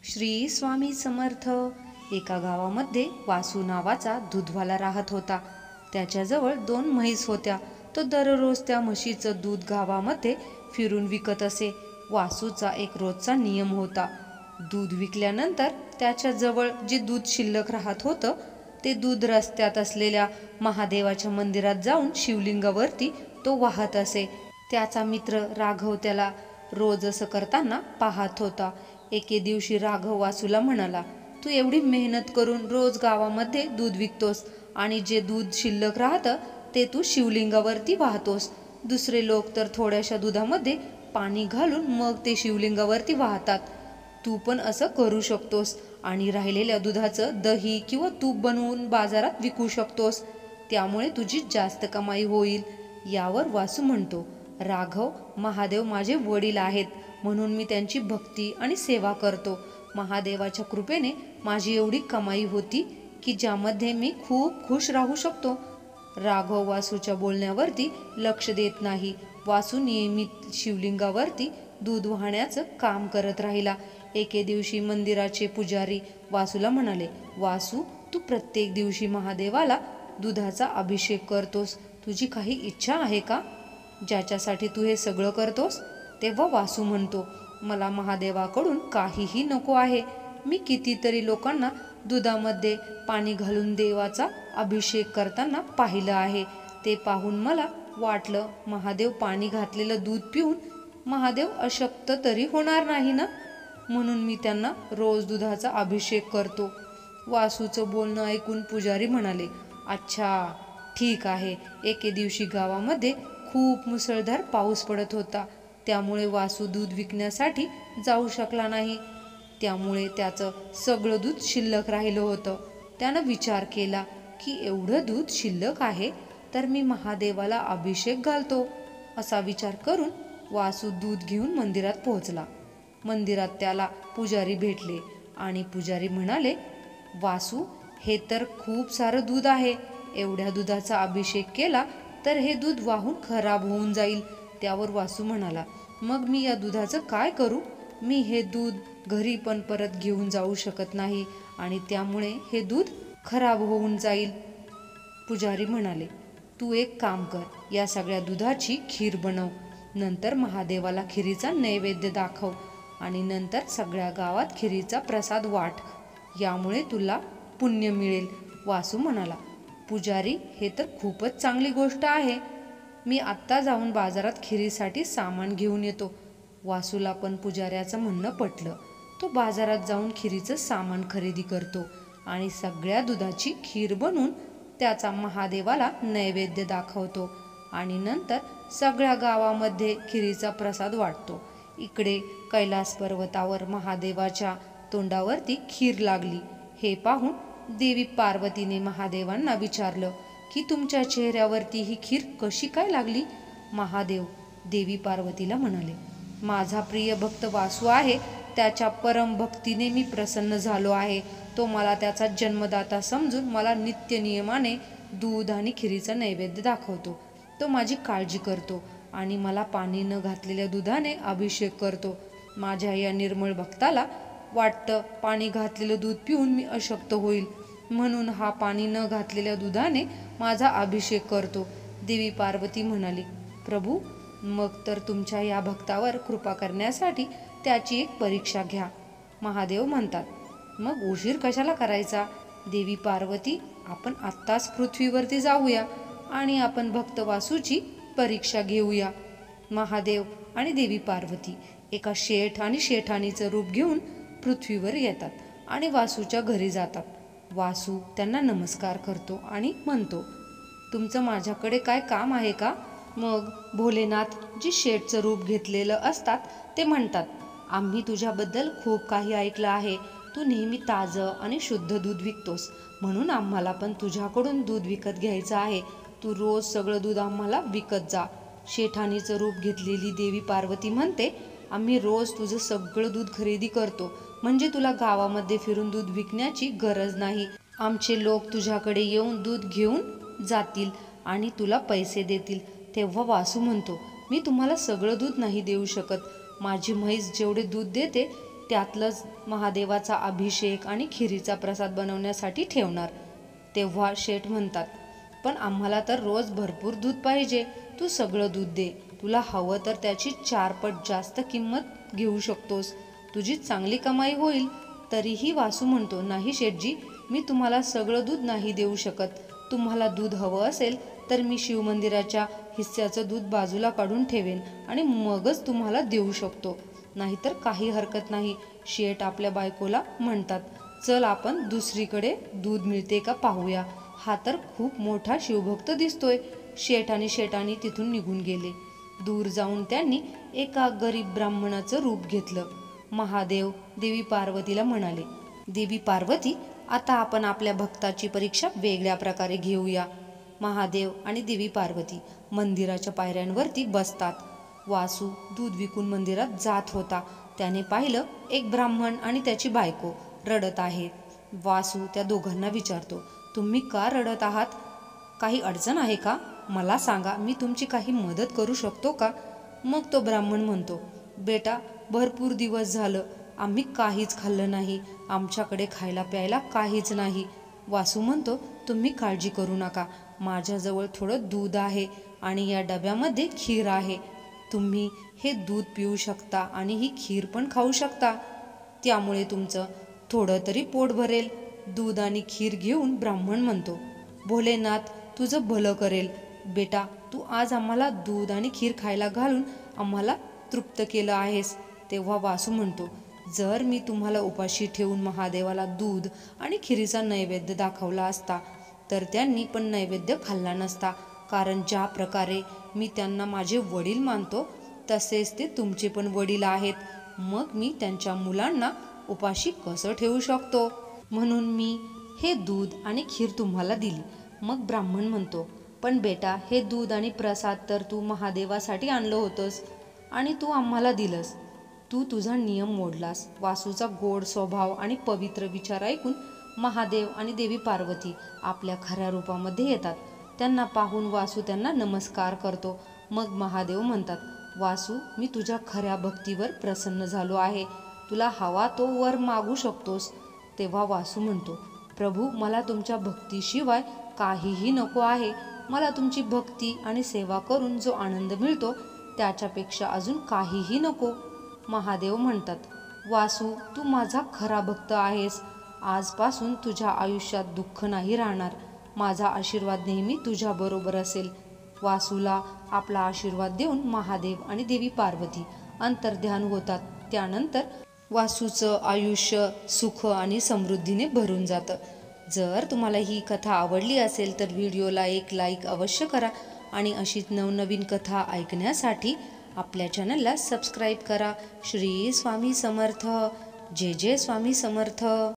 श्री स्वामी समर्थ। एका गावामध्ये वासू नावाचा दूधवाला राहत होता। त्याच्याजवळ 2 म्हैस होत्या। तो दररोज त्या म्हशीचं दूध गावामध्ये फिरून विकत असे। वासूचा एक रोजचा नियम होता, दूध विकल्यानंतर त्याच्याजवळ जे दूध शिल्लक राहत होतं ते दूध रस्त्यात असलेल्या महादेवाच्या मंदिरात जाऊन शिवलिंगावरती तो वाहत असे। त्याचा मित्र राघव त्याला रोज असं करताना पाहत होता। एके दिवशी राघव वासूला म्हणाला, तू एवढी मेहनत करून रोज गावामध्ये दूध विकतोस आणि जे दूध शिल्लक राहतं ते तू शिवलिंगावरती वाहतोस। दुसरे लोक तर थोड्याशा दुधामध्ये पाणी घालून मग ते शिवलिंगावरती वाहतात। तू पण असं करू शकतोस आणि राहिलेल्या दुधाचं दही किंवा तूप बनवून बाजारात विकू शकतोस। त्यामुळे तुझी जास्त कमाई होईल। यावर वासू म्हणतो, राघव, महादेव माझे वडील आहेत म्हणून मी त्यांची भक्ती आणि सेवा करतो। महादेवाच्या कृपेने माझी एवढी कमाई होती की ज्यामध्ये मी खूप खुश राहू शकतो। राघव वासूच्या बोलण्यावरती लक्ष देत नाही। वासू नियमित शिवलिंगावरती दूध वाहण्याचं काम करत राहिला। एके दिवशी मंदिराचे पुजारी वासूला म्हणाले, वासू, तू प्रत्येक दिवशी महादेवाला दुधाचा अभिषेक करतोस, तुझी काही इच्छा आहे का, ज्याच्यासाठी तू हे सगळं करतोस? तेव्हा वासू म्हणतो, मला महादेवाकडून काहीही नको आहे। मी कितीतरी लोकांना दुधामध्ये पाणी घालून देवाचा अभिषेक करताना पाहिलं आहे। ते पाहून मला वाटलं, महादेव पाणी घातलेलं दूध पिऊन महादेव अशक्त तरी होणार नाही ना, म्हणून मी त्यांना रोज दुधाचा अभिषेक करतो। वासूचं बोलणं ऐकून पुजारी म्हणाले, अच्छा, ठीक आहे। एके दिवशी गावामध्ये खूप मुसळधार पाऊस पडत होता। त्यामुळे वासू दूध विकण्यासाठी जाऊ शकला नाही। त्यामुळे त्याचं सगळं दूध शिल्लक राहिलं होतं। त्यानं विचार केला की एवढं दूध शिल्लक आहे तर मी महादेवाला अभिषेक घालतो। असा विचार करून वासू दूध घेऊन मंदिरात पोहोचला। मंदिरात त्याला पुजारी भेटले आणि पुजारी म्हणाले, वासू, हे तर खूप सारं दूध आहे। एवढ्या दुधाचा अभिषेक केला तर हे दूध वाहून खराब होऊन जाईल। त्यावर वासू म्हणाला, मग मी या दुधाचं काय करू? मी हे दूध घरी पण परत घेऊन जाऊ शकत नाही आणि त्यामुळे हे दूध खराब होऊन जाईल। पुजारी म्हणाले, तू एक काम कर, या सगळ्या दुधाची खीर बनव, नंतर महादेवाला खिरीचा नैवेद्य दाखव आणि नंतर सगळ्या गावात खिरीचा प्रसाद वाट, यामुळे तुला पुण्य मिळेल। वासू म्हणाला, पुजारी, हे तर खूपच चांगली गोष्ट आहे। मी आत्ता जाऊन बाजारात खिरीसाठी सामान घेऊन येतो। वासूला पण पुजाऱ्याचं म्हणणं पटलं। तो बाजारात जाऊन खिरीचं सामान खरेदी करतो आणि सगळ्या दुधाची खीर बनवून त्याचा महादेवाला नैवेद्य दाखवतो आणि नंतर सगळ्या गावामध्ये खिरीचा प्रसाद वाटतो। इकडे कैलास पर्वतावर महादेवाच्या तोंडावरती खीर लागली। हे पाहून देवी पार्वतीने महादेवांना विचारलं की तुमच्या चेहऱ्यावरती ही खीर कशी काय लागली? महादेव देवी पार्वतीला म्हणाले, माझा प्रिय भक्त वासू आहे, त्याच्या परम भक्तीने मी प्रसन्न झालो आहे। तो मला त्याचा जन्मदाता समजून मला नित्य नियमाने दूध आणि खिरीचा नैवेद्य दाखवतो। तो माझी काळजी करतो आणि मला पाणी न घातलेल्या दुधाने अभिषेक करतो। माझ्या या निर्मळ भक्ताला वाटतं पाणी घातलेलं दूध पिऊन मी अशक्त होईल, म्हणून हा पाणी न घातलेल्या दुधाने माझा अभिषेक करतो। देवी पार्वती म्हणाली, प्रभू, मग तर तुमच्या या भक्तावर कृपा करण्यासाठी त्याची एक परीक्षा घ्या। महादेव म्हणतात, मग उशीर कशाला करायचा? देवी पार्वती, आपण आत्ताच पृथ्वीवरती जाऊया आणि आपण भक्त वासूची परीक्षा घेऊया। महादेव आणि देवी पार्वती एका शेठ आणि शेठाणीचं रूप घेऊन पृथ्वीवर येतात आणि वासूच्या घरी जातात। वासू त्यांना नमस्कार करतो आणि म्हणतो, तुमचं माझ्याकडे काय काम आहे का? मग भोलेनाथ, जी शेठचं रूप घेतलेलं असतात, ते म्हणतात, आम्ही तुझ्याबद्दल खूप काही ऐकलं आहे। तू नेहमी ताजं आणि शुद्ध दूध विकतोस, म्हणून आम्हाला पण तुझ्याकडून दूध विकत घ्यायचं आहे। तू रोज सगळं दूध आम्हाला विकत जा। शेठाणीचं रूप घेतलेली देवी पार्वती म्हणते, आम्ही रोज तुझं सगळं दूध खरेदी करतो, म्हणजे तुला गावामध्ये फिरून दूध विकण्याची गरज नाही। आमचे लोक तुझ्याकडे येऊन दूध घेऊन जातील आणि तुला पैसे देतील। तेव्हा वासू म्हणतो, मी तुम्हाला सगळं दूध नाही देऊ शकत। माझी म्हैस जेवढे दूध देते त्यातलंच महादेवाचा अभिषेक आणि खिरीचा प्रसाद बनवण्यासाठी ठेवणार. तेव्हा शेठ म्हणतात, पण आम्हाला तर रोज भरपूर दूध पाहिजे. तू सगळं दूध दे. तुला हवं तर त्याची 4 पट जास्त किंमत घेऊ शकतोस. तुझी चांगली कमाई होईल. तरीही वासू म्हणतो, नाही शेठजी, मी तुम्हाला सगळं दूध नाही देऊ शकत. तुम्हाला दूध हवं असेल तर मी शिवमंदिराच्या हिस्स्याचं दूध बाजूला काढून ठेवेन आणि मगच तुम्हाला देऊ शकतो. नाहीतर काही हरकत नाही. शेठ आपल्या बायकोला म्हणतात, चल आपण दुसरीकडे दूध मिळते का पाहूया. हा तर खूप मोठा शिवभक्त दिसतोय. शेठ आणि शेठाणी तिथून निघून गेले. दूर जाऊन त्यांनी एका गरीब ब्राह्मणाचं रूप घेतलं. महादेव देवी पार्वतीला म्हणाले, देवी पार्वती, आता आपण आपल्या भक्ताची परीक्षा वेगळ्या प्रकारे घेऊया. महादेव आणि देवी पार्वती मंदिराच्या पायऱ्यांवरती बसतात. वासू दूध विकून मंदिरात जात होता. त्याने पाहिलं एक ब्राह्मण आणि त्याची बायको रडत आहेत. वासू त्या दोघांना विचारतो, तुम्ही का रडत आहात? काही अडचण आहे का? मला सांगा, मी तुमची काही मदत करू शकतो का? मग तो ब्राह्मण म्हणतो, बेटा, भरपूर दिवस झालं आम्ही काहीच खाल्लं नाही. आमच्याकडे खायला प्यायला काहीच नाही. वासू म्हणतो, तुम्ही काळजी करू नका. माझ्याजवळ थोडं दूध आहे आणि या डब्यामध्ये खीर आहे. तुम्ही हे दूध पिऊ शकता आणि ही खीर पण खाऊ शकता. त्यामुळे तुमचं थोडं तरी पोट भरेल. दूध आणि खीर घेऊन ब्राह्मण म्हणतो, भोलेनाथ तुझं भलं करेल. बेटा, तू आज आम्हाला दूध आणि खीर खायला घालून आम्हाला तृप्त केलं आहेस. तेव्हा वासू म्हणतो, जर मी तुम्हाला उपाशी ठेवून महादेवाला दूध आणि खिरीचा नैवेद्य दाखवला असता तर त्यांनी पण नैवेद्य खाल्ला नसता. कारण ज्या प्रकारे मी त्यांना माझे वडील मानतो तसेच ते तुमचे पण वडील आहेत. मग मी त्यांच्या मुलांना उपाशी कसं ठेवू शकतो? म्हणून मी हे दूध आणि खीर तुम्हाला दिली. मग ब्राह्मण म्हणतो, पण बेटा, हे दूध आणि प्रसाद तर तू महादेवासाठी आणलं होतंस आणि तू आम्हाला दिलंस. तू तुझा नियम मोडलास. वासूचा गोड स्वभाव आणि पवित्र विचार ऐकून महादेव आणि देवी पार्वती आपल्या खऱ्या रूपामध्ये येतात. त्यांना पाहून वासू त्यांना नमस्कार करतो. मग महादेव म्हणतात, वासू, मी तुझ्या खऱ्या भक्तीवर प्रसन्न झालो आहे. तुला हवा तो वर मागू शकतोस. तेव्हा वासू म्हणतो, प्रभू, मला तुमच्या भक्तीशिवाय काहीही नको आहे. मला तुमची भक्ती आणि सेवा करून जो आनंद मिळतो त्याच्यापेक्षा अजून काहीही नको. महादेव म्हणतात, वासू, तू माझा खरा भक्त आहेस. आजपासून तुझ्या आयुष्यात दुःख नाही राहणार. माझा आशीर्वाद नेहमी तुझ्याबरोबर असेल. वासूला आपला आशीर्वाद देऊन महादेव आणि देवी पार्वती अंतर्ध्यान होतात. त्यानंतर वासूचं आयुष्य सुख आणि समृद्धीने भरून जातं. जर तुम्हाला ही कथा आवडली असेल तर व्हिडिओला एक लाईक अवश्य करा आणि अशीच नवनवीन कथा ऐकण्यासाठी आपल्या चॅनलला सबस्क्राईब करा. श्री स्वामी समर्थ. जय जय स्वामी समर्थ.